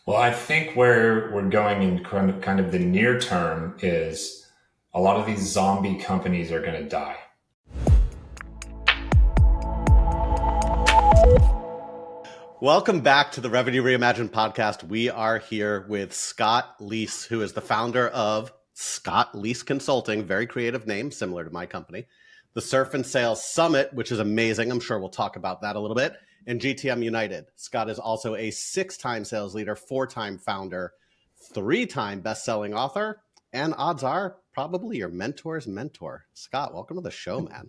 Well, I think where we're going in kind of the near term is a lot of these zombie companies are going to die. Welcome back to the Revenue Reimagined podcast. We are here with Scott Leese, who is the founder of Scott Leese Consulting, very creative name, similar to my company, the Surf and Sales Summit, which is amazing. I'm sure we'll talk about that a little bit, and GTM United. Scott is also a 6-time sales leader, 4-time founder, 3-time best-selling author, and odds are probably your mentor's mentor. Scott, welcome to the show, man.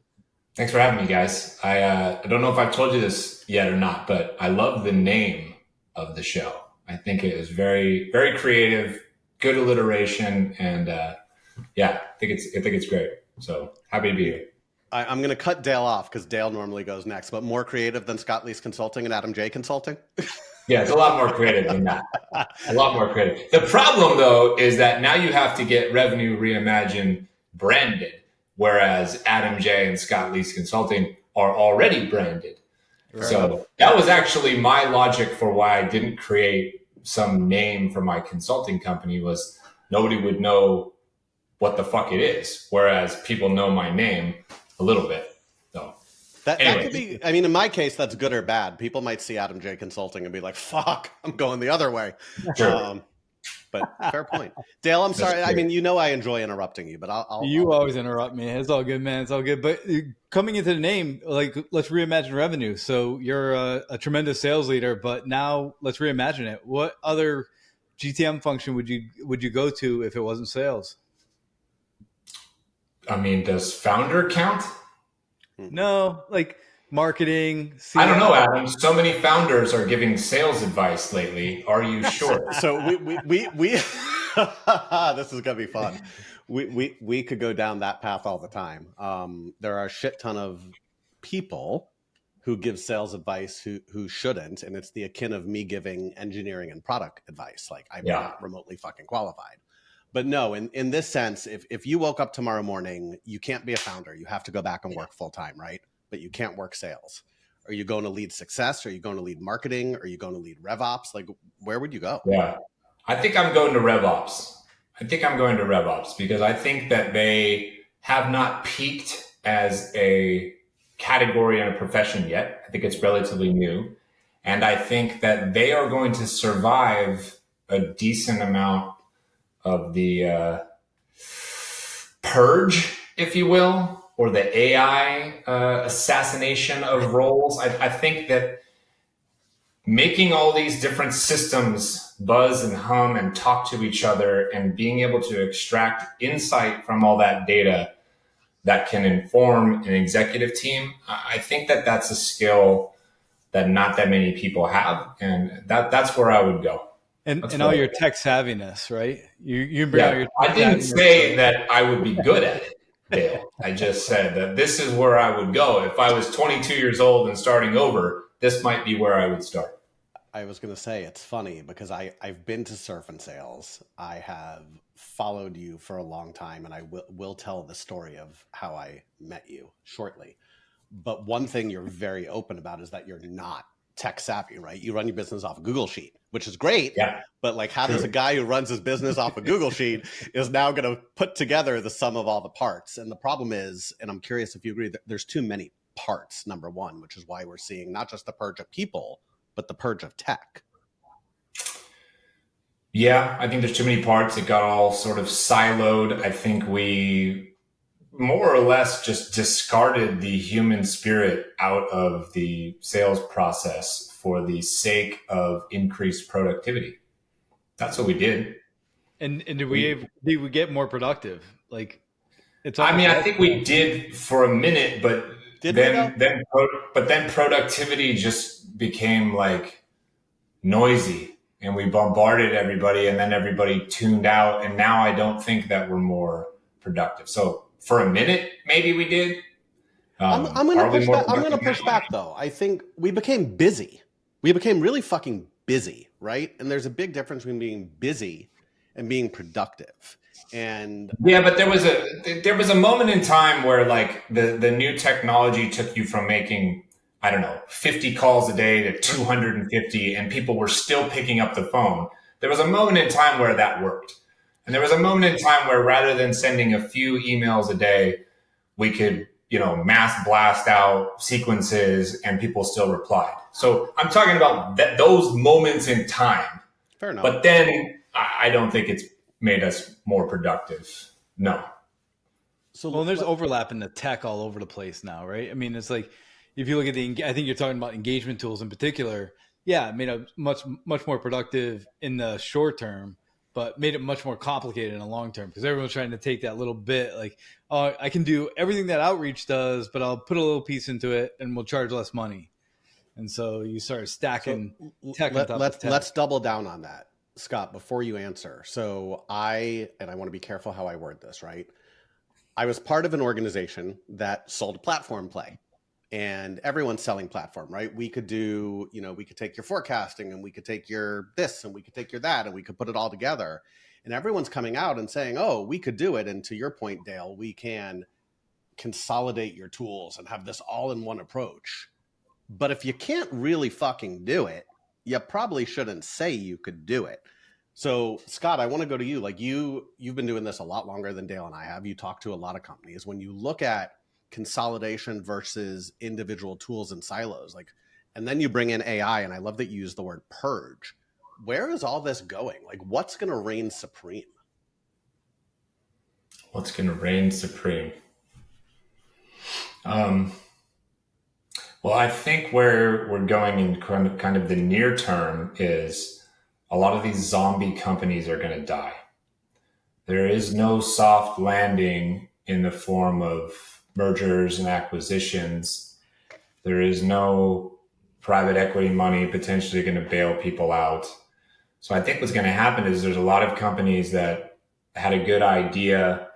Thanks for having me, guys. I don't know if I've told you this yet or not, but I love the name of the show. I think it is very, very creative, good alliteration, and I think it's great. So happy to be here. I'm going to cut Dale off because Dale normally goes next, but more creative than Scott Leese Consulting and Adam J Consulting. Yeah, it's a lot more creative than that. A lot more creative. The problem, though, is that now you have to get Revenue Reimagined branded, whereas Adam J and Scott Leese Consulting are already branded. Right. So that was actually my logic for why I didn't create some name for my consulting company, was nobody would know what the fuck it is, whereas people know my name a little bit. So that could be, I mean, in my case, that's good or bad. People might see Adam J Consulting and be like, fuck, I'm going the other way. Sure. But fair point. Dale, I'm sorry. I mean, I enjoy interrupting you, but I'll always interrupt me. It's all good, man. It's all good. But coming into the name, like, let's reimagine revenue. So you're a tremendous sales leader, but now let's reimagine it. What other GTM function would you go to if it wasn't sales? I mean, does founder count? No, like marketing. CM. I don't know, Adam. So many founders are giving sales advice lately. Are you sure? So we this is gonna be fun. We could go down that path all the time. There are a shit ton of people who give sales advice who shouldn't, and it's the akin of me giving engineering and product advice. Like, I'm not remotely fucking qualified. But no, in this sense, if you woke up tomorrow morning, you can't be a founder. You have to go back and work full time, right? But you can't work sales. Are you going to lead success? Are you going to lead marketing? Are you going to lead RevOps? Like, where would you go? Yeah, I think I'm going to RevOps. Because I think that they have not peaked as a category and a profession yet. I think it's relatively new. And I think that they are going to survive a decent amount of the purge, if you will, or the AI assassination of roles. I think that making all these different systems buzz and hum and talk to each other and being able to extract insight from all that data that can inform an executive team, I think that that's a skill that not that many people have. And that's where I would go. And all your tech savviness, right? You bring out your tech I didn't say that I would be good at it, Dale. I just said that this is where I would go. If I was 22 years old and starting over, this might be where I would start. I was going to say, it's funny because I've been to Surf and Sales. I have followed you for a long time, and I will tell the story of how I met you shortly. But one thing you're very open about is that you're not tech savvy, right? You run your business off a Google Sheet, which is great. Yeah. But like, how does a guy who runs his business off a Google Sheet is now going to put together the sum of all the parts? And the problem is, and I'm curious if you agree, that there's too many parts, number one, which is why we're seeing not just the purge of people, but the purge of tech. Yeah, I think there's too many parts. It got all sort of siloed. I think we more or less just discarded the human spirit out of the sales process for the sake of increased productivity. That's what we did. And did we get more productive? Like, I think we did for a minute, but then productivity just became like noisy, and we bombarded everybody, and then everybody tuned out. And now I don't think that we're more productive. So for a minute, maybe we did. I'm going to push back though. I think we became busy. We became really fucking busy, right? And there's a big difference between being busy and being productive. And yeah, but there was a moment in time where like the new technology took you from making, I don't know, 50 calls a day to 250, and people were still picking up the phone. There was a moment in time where that worked. And there was a moment in time where rather than sending a few emails a day, we could, mass blast out sequences and people still replied. So I'm talking about those moments in time. Fair enough. But then I don't think it's made us more productive. No. So there's overlap in the tech all over the place now, right? I mean, it's like if you look at I think you're talking about engagement tools in particular. Yeah, it made it much more productive in the short term, but made it much more complicated in the long term because everyone's trying to take that little bit, like, oh, I can do everything that outreach does, but I'll put a little piece into it and we'll charge less money. And so you start stacking tech on top of tech. Let's double down on that, Scott, before you answer. So I want to be careful how I word this, right? I was part of an organization that sold a platform play, and everyone's selling platform, right? We could do, we could take your forecasting and we could take your this and we could take your that and we could put it all together. And everyone's coming out and saying, oh, we could do it. And to your point, Dale, we can consolidate your tools and have this all-in-one approach. But if you can't really fucking do it, you probably shouldn't say you could do it. So Scott, I want to go to you. Like you've been doing this a lot longer than Dale and I have. You talk to a lot of companies. When you look at consolidation versus individual tools and silos, and then you bring in AI, and I love that you use the word purge. Where is all this going? Like, what's going to reign supreme? What's going to reign supreme? Well, I think where we're going in kind of the near term is a lot of these zombie companies are going to die. There is no soft landing in the form of mergers and acquisitions. There is no private equity money potentially going to bail people out. So I think what's going to happen is there's a lot of companies that had a good idea,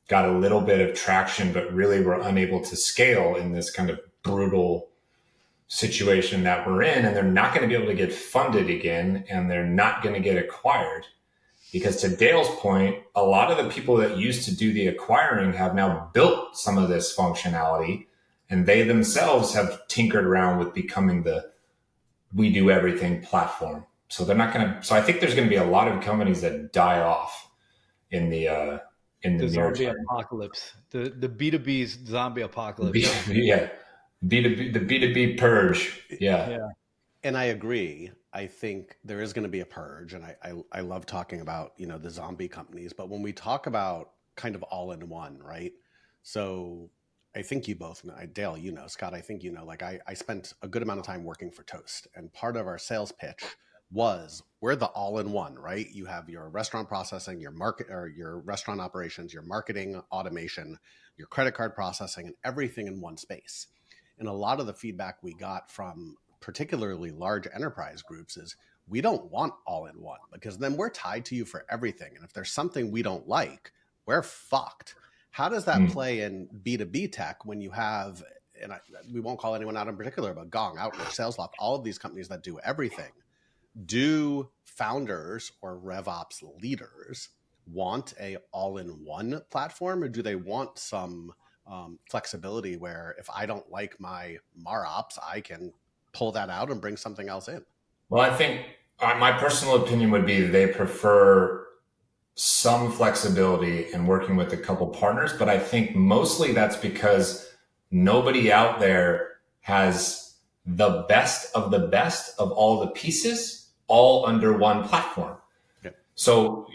got a little bit of traction, but really were unable to scale in this kind of brutal situation that we're in, and they're not going to be able to get funded again, and they're not going to get acquired. Because to Dale's point, a lot of the people that used to do the acquiring have now built some of this functionality, and they themselves have tinkered around with becoming the we do everything platform. So they're not going to. So I think there's going to be a lot of companies that die off in the near zombie term. apocalypse, the B2B's zombie apocalypse. Yeah, B2B, the B2B purge. Yeah. And I agree. I think there is going to be a purge, and I love talking about the zombie companies. But when we talk about kind of all in one, right? So I think you both know, Dale, Scott, I think like I spent a good amount of time working for Toast, and part of our sales pitch was we're the all in one, right? You have your restaurant processing, your market or your restaurant operations, your marketing automation, your credit card processing, and everything in one space. And a lot of the feedback we got from particularly large enterprise groups is we don't want all in one, because then we're tied to you for everything. And if there's something we don't like, we're fucked. How does that play in B2B tech when you have, and we won't call anyone out in particular, but Gong, Outreach, SalesLoft, all of these companies that do everything? Do founders or RevOps leaders want a all-in-one platform, or do they want some flexibility where if I don't like my MarOps, I can pull that out and bring something else in? Well, I think my personal opinion would be they prefer some flexibility in working with a couple partners, but I think mostly that's because nobody out there has the best of all the pieces all under one platform. Yep. So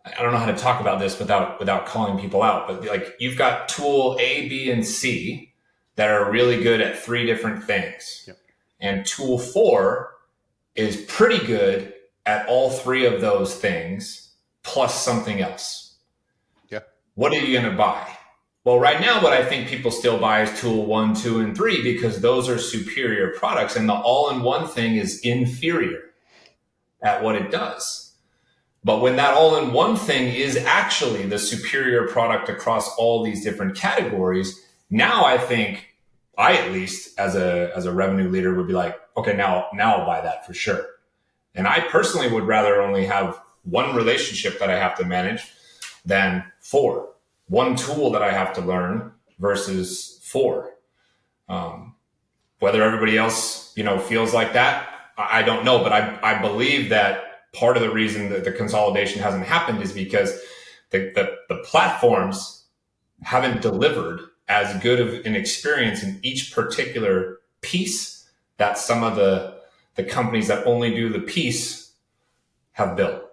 I don't know how to talk about this without calling people out, but like you've got tool A, B, and C that are really good at 3 different things. Yep. And tool 4 is pretty good at all 3 of those things plus something else. Yeah. What are you going to buy? Well, right now, what I think people still buy is tool 1, 2, and 3 because those are superior products, and the all-in-one thing is inferior at what it does. But when that all-in-one thing is actually the superior product across all these different categories, now I think I, at least as a revenue leader, would be like, okay, now I'll buy that for sure. And I personally would rather only have 1 relationship that I have to manage than 4. 1 tool that I have to learn versus 4. Whether everybody else, feels like that, I don't know. But I believe that part of the reason that the consolidation hasn't happened is because the platforms haven't delivered as good of an experience in each particular piece that some of the companies that only do the piece have built.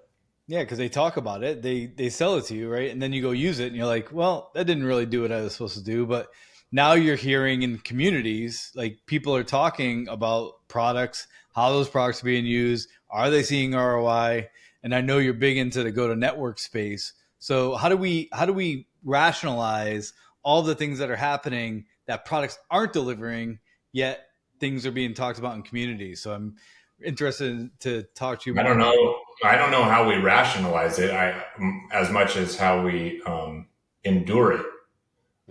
Yeah, because they talk about it, they sell it to you, right? And then you go use it, and you're like, well, that didn't really do what I was supposed to do. But now you're hearing in communities, like people are talking about products, how those products are being used, are they seeing ROI? And I know you're big into the go to network space. So how do we rationalize all the things that are happening that products aren't delivering, yet things are being talked about in communities? So I'm interested to talk to you I more. I don't know how we rationalize it. As much as how we endure it.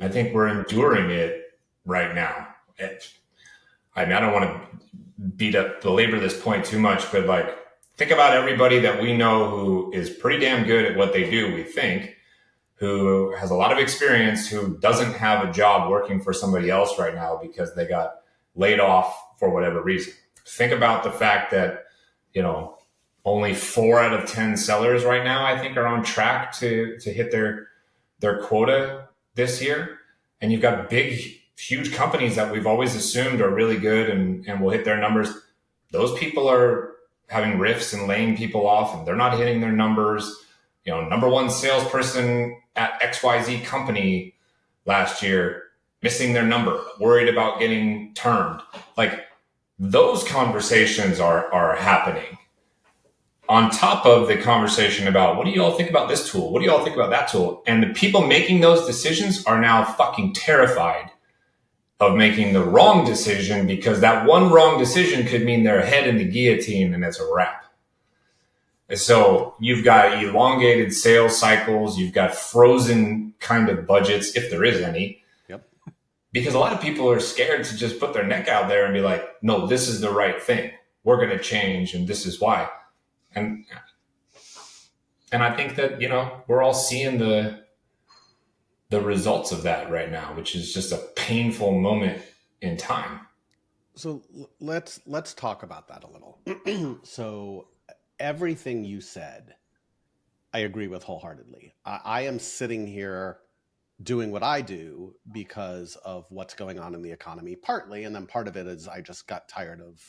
I think we're enduring it right now. I don't want to belabor this point too much, but like, think about everybody that we know who is pretty damn good at what they do, we think, who has a lot of experience, who doesn't have a job working for somebody else right now because they got laid off for whatever reason. Think about the fact that, only 4 out of 10 sellers right now, I think, are on track to hit their quota this year. And you've got big, huge companies that we've always assumed are really good and will hit their numbers. Those people are having rifts and laying people off, and they're not hitting their numbers. Number one salesperson at XYZ company last year, missing their number, worried about getting termed. Like, those conversations are happening. On top of the conversation about, what do you all think about this tool? What do you all think about that tool? And the people making those decisions are now fucking terrified of making the wrong decision, because that one wrong decision could mean their head in the guillotine and it's a wrap. And so you've got elongated sales cycles. You've got frozen kind of budgets, if there is any. Yep. Because a lot of people are scared to just put their neck out there and be like, no, this is the right thing. We're going to change, and this is why. And I think that, we're all seeing the results of that right now, which is just a painful moment in time. So let's talk about that a little. So everything you said, I agree with wholeheartedly. I am sitting here doing what I do because of what's going on in the economy, partly, and then part of it is I just got tired of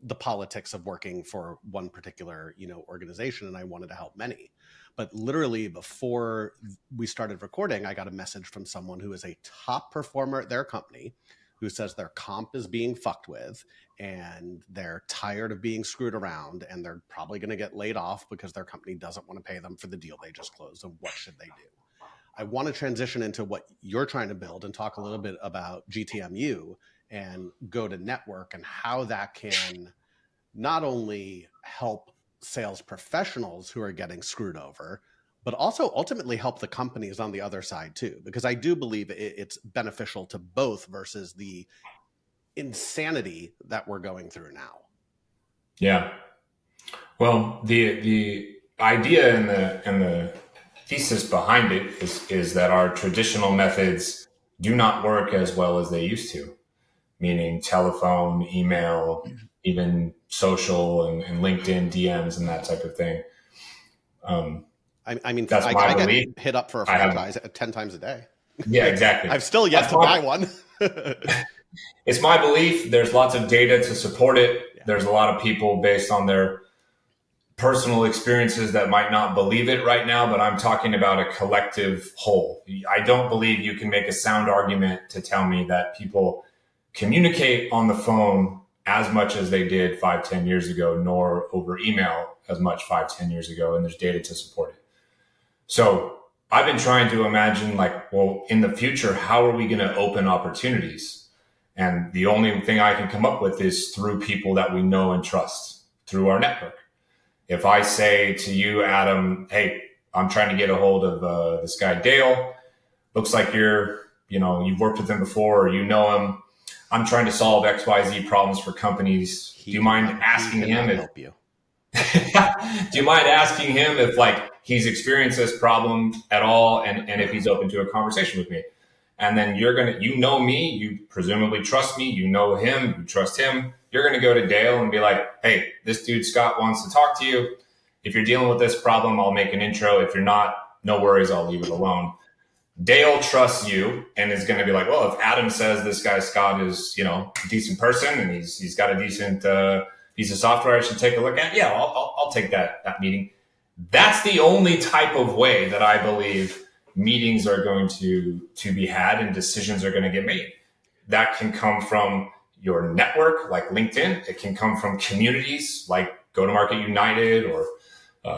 the politics of working for one particular, organization, and I wanted to help many. But literally before we started recording, I got a message from someone who is a top performer at their company, who says their comp is being fucked with and they're tired of being screwed around, and they're probably going to get laid off because their company doesn't want to pay them for the deal they just closed. And what should they do? I want to transition into what you're trying to build and talk a little bit about GTMU and go to network, and how that can not only help sales professionals who are getting screwed over, but also ultimately help the companies on the other side too. Because I do believe it's beneficial to both versus the insanity that we're going through now. Yeah. Well, the idea and the thesis behind it is that our traditional methods do not work as well as they used to, meaning telephone, email, even social and LinkedIn DMs and that type of thing. I mean, that's I belief. Get hit up for a franchise 10 times a day. Yeah, exactly. I've still yet to buy one. It's my belief. There's lots of data to support it. Yeah. There's a lot of people based on their personal experiences that might not believe it right now, but I'm talking about a collective whole. I don't believe you can make a sound argument to tell me that people communicate on the phone as much as they did 5-10 years ago, nor over email as much 5-10 years ago, and there's data to support it. So I've been trying to imagine, in the future, how are we going to open opportunities? And the only thing I can come up with is through people that we know and trust, through our network. If I say to you, Adam, hey, I'm trying to get a hold of this guy, Dale, looks like you've worked with him before, or you know him. I'm trying to solve XYZ problems for companies. Do you mind asking him if help you? Do you mind asking him if he's experienced this problem at all, and if he's open to a conversation with me? And then you know me, you presumably trust me, you know him, you trust him. You're gonna go to Dale and be like, hey, this dude Scott wants to talk to you. if you're dealing with this problem, I'll make an intro. If you're not, no worries, I'll leave it alone. Dale trusts you and is going to be like, well, if Adam says this guy Scott is, a decent person and he's got a decent piece of software I should take a look at, yeah, I'll take that meeting. That's the only type of way that I believe meetings are going to be had and decisions are going to get made. That can come from your network, like LinkedIn. It can come from communities like Go-to-Market United or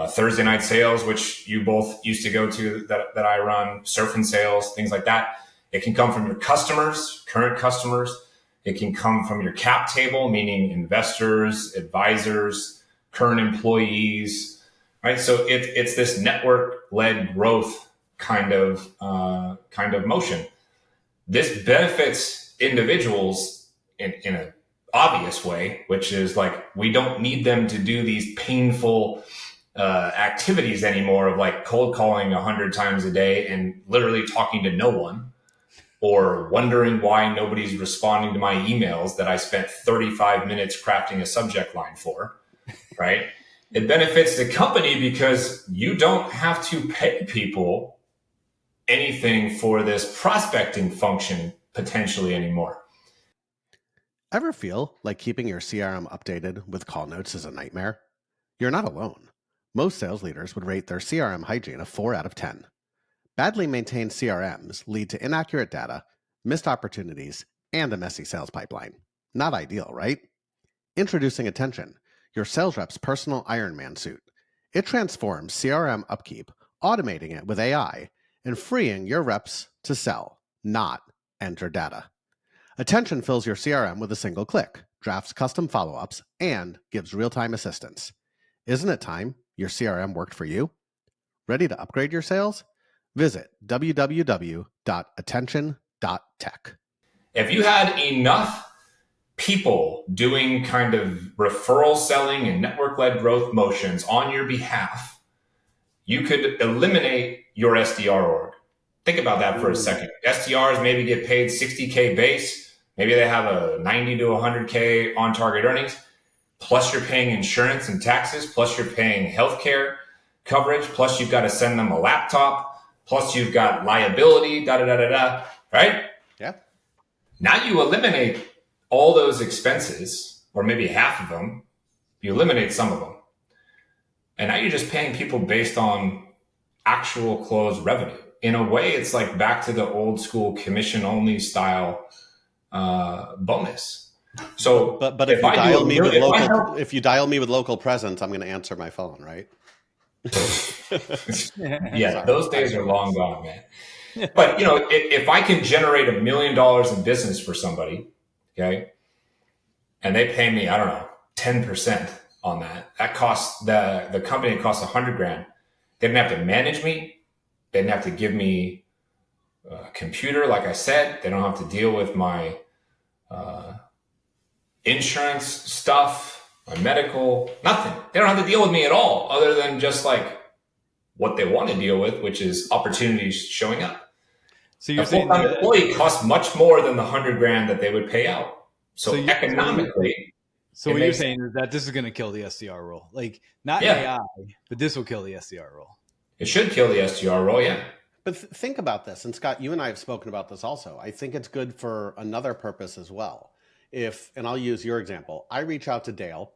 Thursday Night Sales, which you both used to go to that I run, Surf and Sales, things like that. It can come from your customers, current customers. It can come from your cap table, meaning investors, advisors, current employees, right? So it's this network-led growth kind of motion. This benefits individuals in an obvious way, which is like we don't need them to do these painful activities anymore of like cold calling 100 times a day and literally talking to no one, or wondering why nobody's responding to my emails that I spent 35 minutes crafting a subject line for, right? It benefits the company because you don't have to pay people anything for this prospecting function potentially anymore. Ever feel like keeping your CRM updated with call notes is a nightmare? You're not alone. Most sales leaders would rate their CRM hygiene a 4 out of 10. Badly maintained CRMs lead to inaccurate data, missed opportunities, and a messy sales pipeline. Not ideal, right? Introducing Attention, your sales rep's personal Iron Man suit. It transforms CRM upkeep, automating it with AI, and freeing your reps to sell, not enter data. Attention fills your CRM with a single click, drafts custom follow-ups, and gives real-time assistance. Isn't it time your CRM worked for you? Ready to upgrade your sales? Visit www.attention.tech. If you had enough people doing kind of referral selling and network-led growth motions on your behalf, you could eliminate your SDR org. Think about that for a second. SDRs maybe get paid $60K base. Maybe they have a 90 to 100K on target earnings. Plus you're paying insurance and taxes. Plus you're paying healthcare coverage. Plus you've got to send them a laptop. Plus you've got liability, right? Yeah. Now you eliminate all those expenses, or maybe half of them. You eliminate some of them. And now you're just paying people based on actual closed revenue. In a way, it's like back to the old school commission only style bonus. So, but if you dial me with local presence, I'm going to answer my phone, right? Yeah, Sorry, those days are long gone, man. But if I can generate $1 million in business for somebody, okay, and they pay me, I don't know, 10% on that costs the company, it costs $100,000. They didn't have to manage me. They didn't have to give me a computer, like I said. They don't have to deal with my insurance stuff, my medical, nothing. They don't have to deal with me at all, other than just like what they want to deal with, which is opportunities showing up. So you're a saying full-time employee costs much more than the $100,000 that they would pay out. So economically, so what you're saying is that this is going to kill the SDR role, like not AI, but this will kill the SDR role. It should kill the SDR role, yeah. But think about this, and Scott, you and I have spoken about this also. I think it's good for another purpose as well. And I'll use your example, I reach out to Dale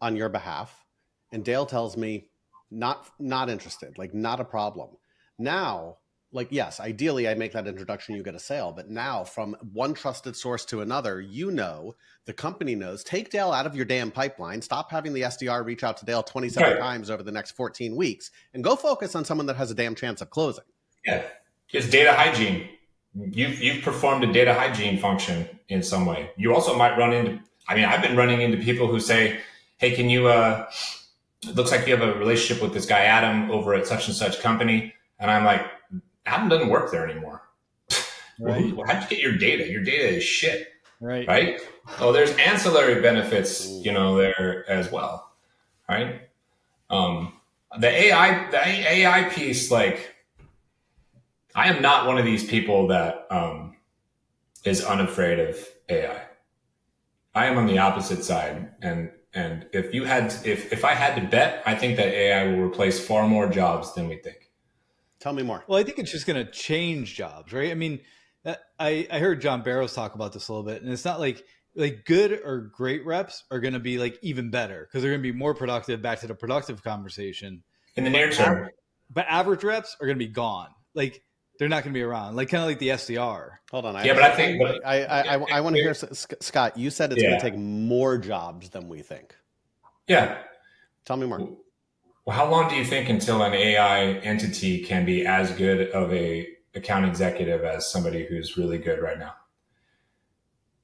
on your behalf, and Dale tells me, not interested, like not a problem. Now, like, yes, ideally I make that introduction, you get a sale, but now from one trusted source to another, the company knows, take Dale out of your damn pipeline, stop having the SDR reach out to Dale 27 times over the next 14 weeks, and go focus on someone that has a damn chance of closing. Yeah, it's data hygiene. You've performed a data hygiene function in some way. You also might run into, I've been running into people who say, hey, can you, it looks like you have a relationship with this guy, Adam, over at such and such company. And I'm like, Adam doesn't work there anymore. Right. Well, how'd you get your data? Your data is shit. Right. Oh, there's ancillary benefits, there as well. Right. The AI piece, like, I am not one of these people that is unafraid of AI. I am on the opposite side, and And if I had to bet, I think that AI will replace far more jobs than we think. Tell me more. Well, I think it's just going to change jobs, right? I mean, I heard John Barrows talk about this a little bit, and it's not like good or great reps are going to be like even better because they're going to be more productive. Back to the productive conversation. In the near term, but average reps are going to be gone. Like they're not going to be around. Like kind of like the SDR. Hold on. Yeah, but I think I want to hear, Scott, you said it's going to take more jobs than we think. Yeah. Tell me more. Well, how long do you think until an AI entity can be as good of a account executive as somebody who's really good right now?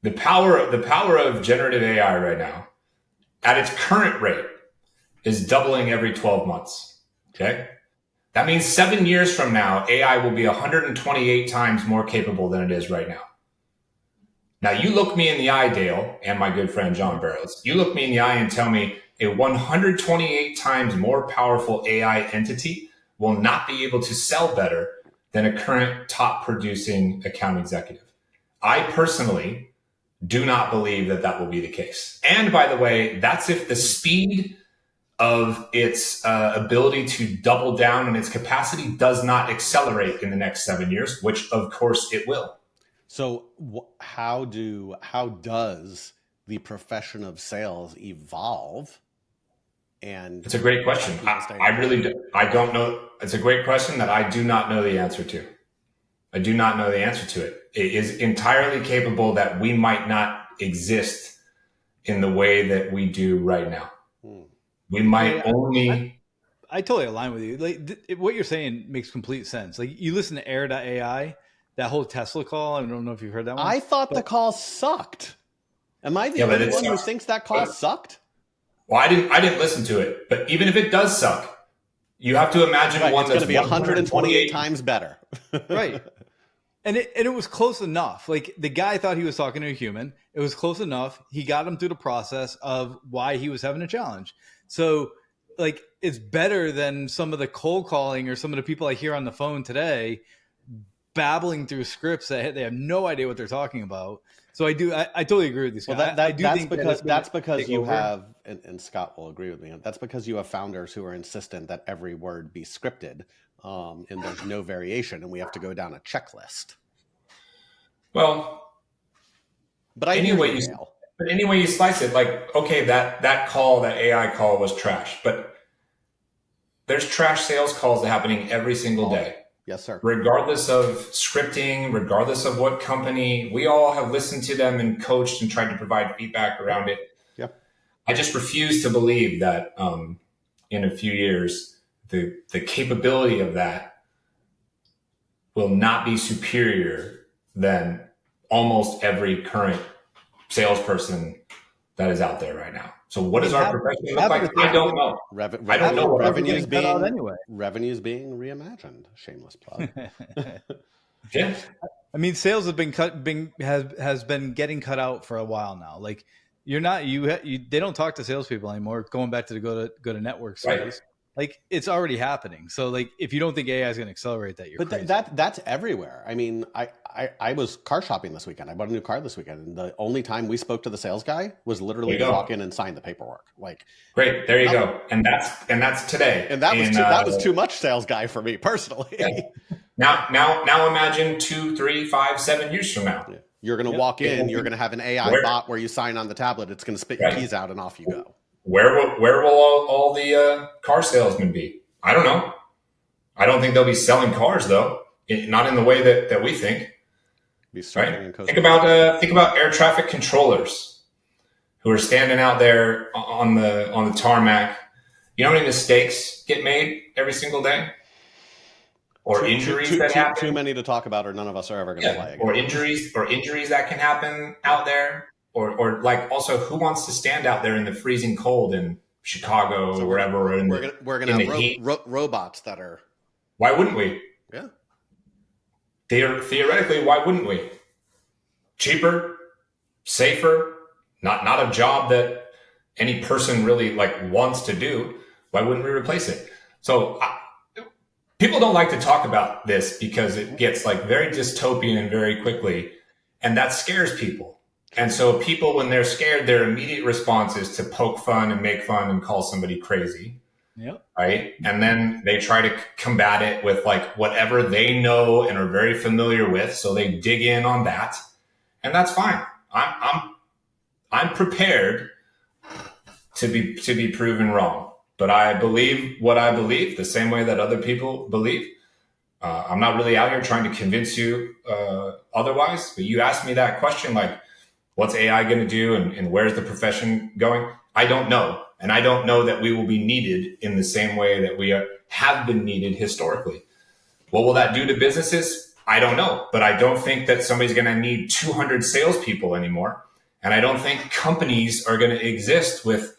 The power of generative AI right now, at its current rate, is doubling every 12 months. Okay? That means 7 years from now, AI will be 128 times more capable than it is right now. Now, you look me in the eye, Dale, and my good friend John Barrows. You look me in the eye and tell me a 128 times more powerful AI entity will not be able to sell better than a current top producing account executive. I personally do not believe that that will be the case. And by the way, that's if the speed of its ability to double down on its capacity does not accelerate in the next 7 years, which of course it will. So how does the profession of sales evolve? And it's a great question. I don't know. It's a great question that I do not know the answer to. I do not know the answer to it. It is entirely capable that we might not exist in the way that we do right now. We might only. I totally align with you. Like what you're saying makes complete sense. Like you listen to Air.ai, that whole Tesla call. I don't know if you've heard that one. I thought the call sucked. Am I the only one who thinks that call sucked? Well, I didn't listen to it, but even if it does suck, you have to imagine one that's going to be 128 times better. Right. And it was close enough. Like the guy thought he was talking to a human. It was close enough. He got him through the process of why he was having a challenge. So like it's better than some of the cold calling or some of the people I hear on the phone today babbling through scripts that they have no idea what they're talking about. So I totally agree with you, Scott. Well, that's because you have, and Scott will agree with me, that's because you have founders who are insistent that every word be scripted, and there's no variation, and we have to go down a checklist. Well, but anyway you slice it, like, okay, that AI call was trash, but there's trash sales calls that are happening every single day. Yes, sir. Regardless of scripting, regardless of what company, we all have listened to them and coached and tried to provide feedback around it. Yep. I just refuse to believe that in a few years, the capability of that will not be superior than almost every current salesperson that is out there right now. So what does our profession look like? I don't know. I don't know what revenues being reimagined. Shameless plug. Yeah. I mean, sales have has been getting cut out for a while now. Like they don't talk to salespeople anymore. Going back to the go to network space. Right. Like it's already happening. So like if you don't think AI is going to accelerate that, you're crazy. That's everywhere. I mean, I was car shopping this weekend. I bought a new car this weekend, and the only time we spoke to the sales guy was literally to walk in and sign the paperwork. Like, great, there you go. And that's today. And that was too much sales guy for me personally. Yeah. Now imagine 2, 3, 5, 7 years from now. Yeah. You're going to walk in. You're going to have an AI bot where you sign on the tablet. It's going to spit your keys out, and off you go. Where will all the car salesmen be? I don't know. I don't think they'll be selling cars though. Not in the way that we think. Right? Think about air traffic controllers who are standing out there on the tarmac. You know how many mistakes get made every single day, or injuries that happen. Too many to talk about, or none of us are ever going to fly again. Or injuries that can happen out there. Or like also, who wants to stand out there in the freezing cold in Chicago or wherever? We're gonna have robots that are. Why wouldn't we? Yeah. Theoretically, why wouldn't we? Cheaper, safer, not a job that any person really like wants to do. Why wouldn't we replace it? So people don't like to talk about this because it gets like very dystopian and very quickly, and that scares people. And so people, when they're scared, their immediate response is to poke fun and make fun and call somebody crazy. Yep. Right. And then they try to combat it with like whatever they know and are very familiar with. So they dig in on that. And that's fine. I'm prepared to be proven wrong. But I believe what I believe the same way that other people believe. I'm not really out here trying to convince you otherwise. But you asked me that question, like, what's AI going to do and where's the profession going? I don't know. And I don't know that we will be needed in the same way that we have been needed historically. What will that do to businesses? I don't know. But I don't think that somebody's going to need 200 salespeople anymore. And I don't think companies are going to exist with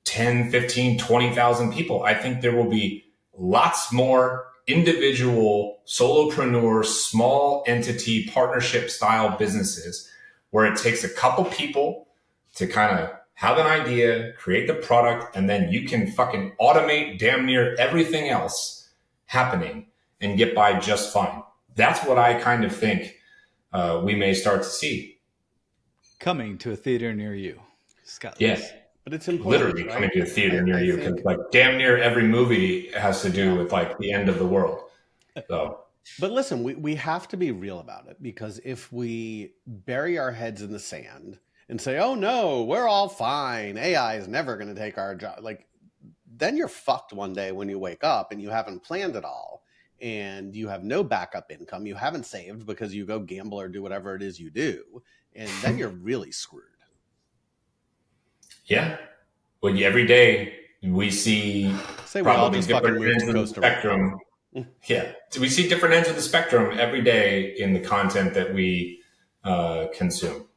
10, 15, 20,000 people. I think there will be lots more individual solopreneur, small entity partnership style businesses where it takes a couple people to kind of have an idea, create the product, and then you can fucking automate damn near everything else happening and get by just fine. That's what I kind of think we may start to see. Coming to a theater near you, Scott Leese. Yeah. But it's important, literally right? coming to a theater near you, because like damn near every movie has to do with like the end of the world. So, but listen, we have to be real about it, because if we bury our heads in the sand and say, oh no, we're all fine, AI is never going to take our job, like, then you're fucked one day when you wake up and you haven't planned it all and you have no backup income, you haven't saved because you go gamble or do whatever it is you do, and then you're really screwed. Yeah. Well, every day we see probably different ends of the spectrum. Yeah. We see different ends of the spectrum every day in the content that we consume.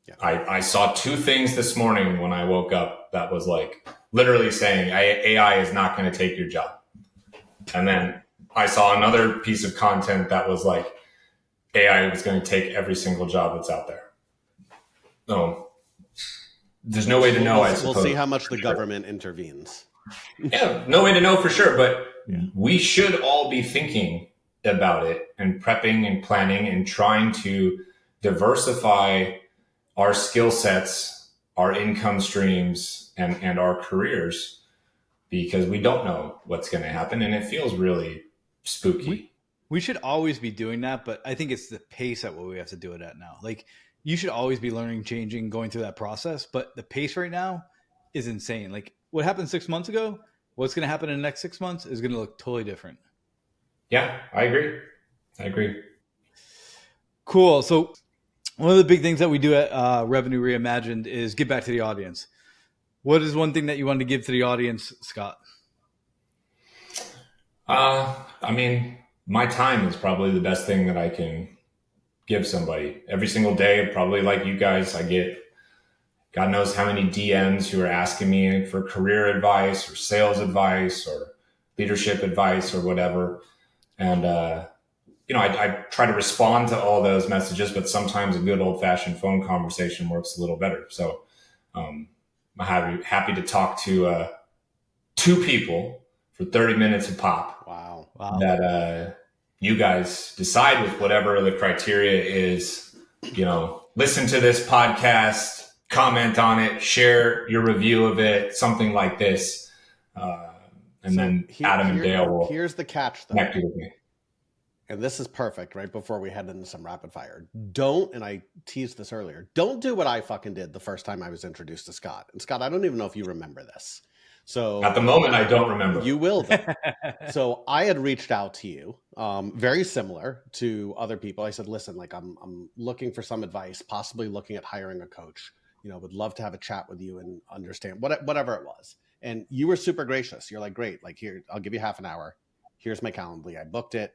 Yeah. I saw two things this morning when I woke up that was like literally saying AI is not going to take your job. And then I saw another piece of content that was like AI was going to take every single job that's out there. So there's no way to know, I suppose. We'll see how much the government intervenes. Yeah, no way to know for sure, but we should all be thinking about it and prepping and planning and trying to diversify our skill sets, our income streams, and our careers, because we don't know what's going to happen, and it feels really spooky. We should always be doing that, but I think it's the pace at what we have to do it at now. Like, you should always be learning, changing, going through that process, but the pace right now is insane. Like, what happened 6 months ago, what's going to happen in the next 6 months is going to look totally different. Yeah, I agree. Cool. So one of the big things that we do at Revenue Reimagined is give back to the audience. What is one thing that you want to give to the audience, Scott? I mean, my time is probably the best thing that I can give somebody. Every single day, probably like you guys, I get God knows how many DMs who are asking me for career advice or sales advice or leadership advice or whatever. And, I try to respond to all those messages, but sometimes a good old fashioned phone conversation works a little better. So I'm happy to talk to two people for 30 minutes a pop. Wow. That you guys decide with whatever the criteria is, listen to this podcast, comment on it, share your review of it, something like this. And then Adam and Dale will here's the catch, though. Connect you with me. And this is perfect right before we head into some rapid fire. Don't, and I teased this earlier, don't do what I fucking did the first time I was introduced to Scott. And Scott, I don't even know if you remember this. So at the moment, I don't remember. You will, though. So I had reached out to you, very similar to other people. I said, listen, like I'm looking for some advice, possibly looking at hiring a coach. Would love to have a chat with you and understand whatever it was. And you were super gracious. You're like, great, like here, I'll give you half an hour. Here's my Calendly. I booked it.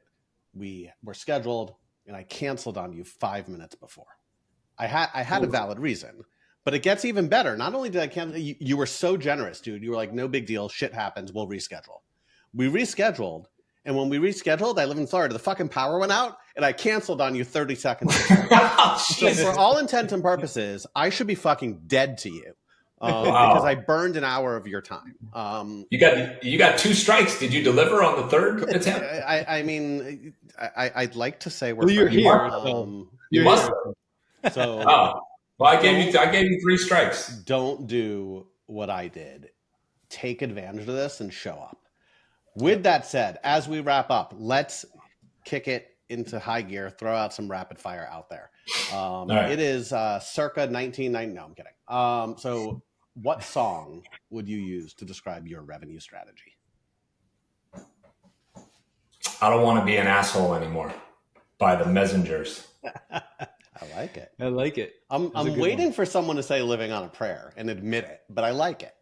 We were scheduled, and I canceled on you 5 minutes before. I had a valid reason. But it gets even better. Not only did I cancel, you were so generous, dude. You were like, no big deal. Shit happens. We'll reschedule. We rescheduled. And when we rescheduled, I live in Florida. The fucking power went out and I canceled on you 30 seconds before. So for all intent and purposes, I should be fucking dead to you because I burned an hour of your time. You got two strikes. Did you deliver on the third attempt? I mean, I'd like to say you're here. You must. So. Oh. Well, I gave you 3 strikes. Don't do what I did. Take advantage of this and show up. With that said, as we wrap up, let's kick it into high gear, throw out some rapid fire out there. Right. It is circa 1990. No, I'm kidding. So what song would you use to describe your revenue strategy? I Don't Want to Be an Asshole Anymore by the Messengers. I like it. I like it. I'm waiting for someone to say Living on a Prayer and admit it, but I like it.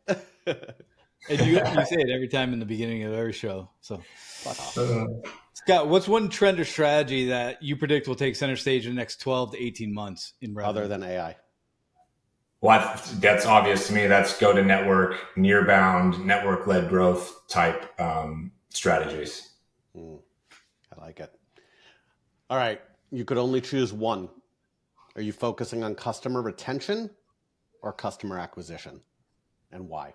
And you say it every time in the beginning of every show. So, Fuck off. Scott, what's one trend or strategy that you predict will take center stage in the next 12 to 18 months in revenue? Other than AI? Well, that's obvious to me. That's go to network, near bound, network led growth type strategies. I like it. All right. You could only choose one. Are you focusing on customer retention or customer acquisition? And why?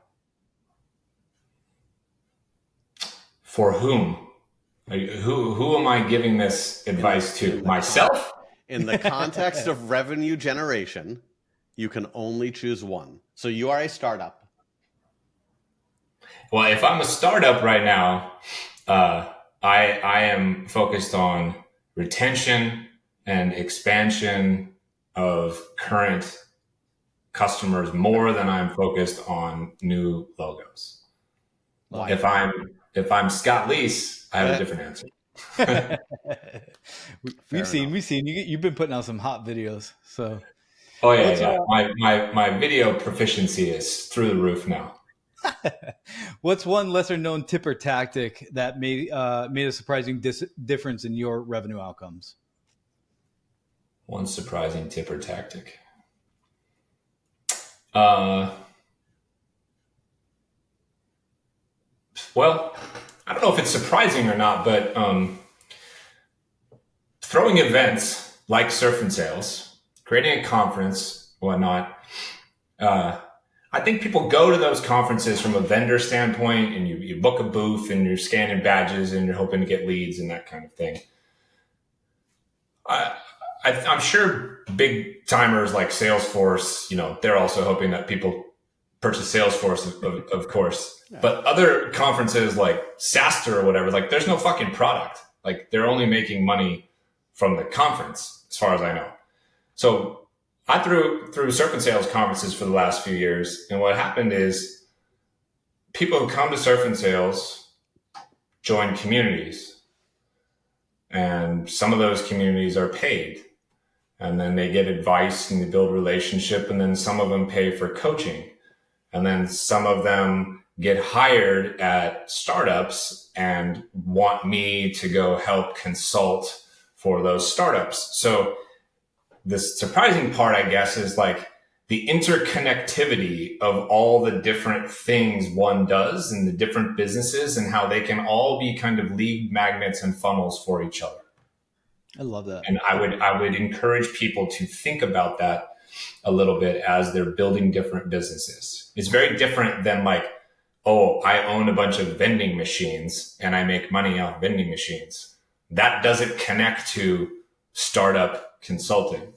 For whom? Who am I giving this advice to? Myself? In the context of revenue generation, you can only choose one. So you are a startup. Well, if I'm a startup right now, I am focused on retention and expansion of current customers more than I'm focused on new logos. Why? If I'm Scott Leese, I have a different answer. We've seen you've been putting out some hot videos. So, oh yeah. My video proficiency is through the roof now. What's one lesser known tip or tactic that made a surprising difference in your revenue outcomes? One surprising tip or tactic. Well, I don't know if it's surprising or not, but throwing events like Surf and Sales, creating a conference, whatnot. I think people go to those conferences from a vendor standpoint, and you book a booth and you're scanning badges and you're hoping to get leads and that kind of thing. I'm sure big timers like Salesforce, they're also hoping that people purchase Salesforce, of course. Yeah. But other conferences like SaaStr or whatever, like there's no fucking product. Like they're only making money from the conference, as far as I know. So I threw Surf and Sales conferences for the last few years. And what happened is people who come to Surf and Sales join communities. And some of those communities are paid. And then they get advice and they build relationship. And then some of them pay for coaching. And then some of them get hired at startups and want me to go help consult for those startups. So the surprising part, I guess, is like the interconnectivity of all the different things one does and the different businesses and how they can all be kind of lead magnets and funnels for each other. I love that. And I would encourage people to think about that a little bit as they're building different businesses. It's very different than like, oh, I own a bunch of vending machines and I make money off vending machines. That doesn't connect to startup consulting.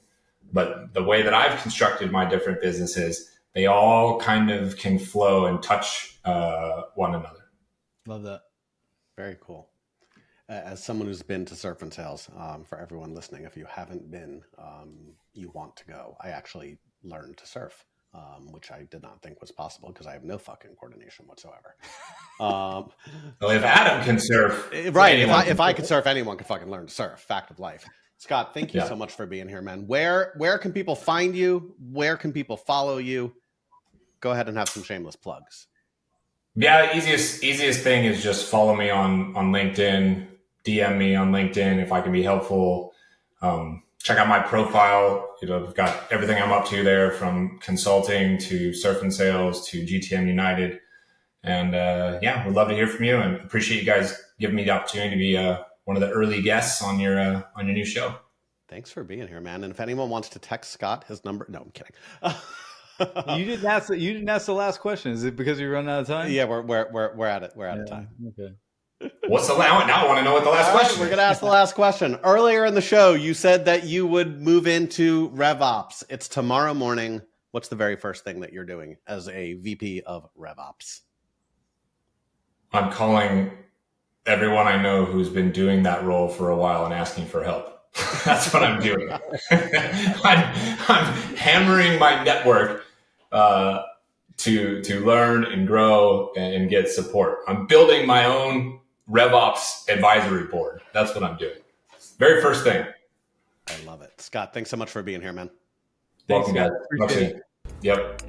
But the way that I've constructed my different businesses, they all kind of can flow and touch one another. Love that. Very cool. As someone who's been to Surf and Sales, for everyone listening, if you haven't been, you want to go. I actually learned to surf, which I did not think was possible because I have no fucking coordination whatsoever. Well, if Adam can surf, right? If I could surf, anyone could fucking learn to surf. Fact of life. Scott, thank you so much for being here, man. Where can people find you? Where can people follow you? Go ahead and have some shameless plugs. Yeah, easiest thing is just follow me on LinkedIn. DM me on LinkedIn if I can be helpful. Check out my profile. I've got everything I'm up to there, from consulting to Surf and Sales to GTM United. And we'd love to hear from you, and appreciate you guys giving me the opportunity to be one of the early guests on your new show. Thanks for being here, man. And if anyone wants to text Scott, his number. No, I'm kidding. You didn't ask the last question. Is it because you're running out of time? Yeah, we're at it. We're out of time. Okay. What's the last? Now I want to know what the last question We're is. going to ask the last question. Earlier in the show, you said that you would move into RevOps. It's tomorrow morning. What's the very first thing that you're doing as a VP of RevOps? I'm calling everyone I know who's been doing that role for a while and asking for help. That's what I'm doing. I'm hammering my network to learn and grow and get support. I'm building my own RevOps advisory board. That's what I'm doing. Very first thing. I love it. Scott, thanks so much for being here, man. Welcome, guys. Appreciate it. Yep.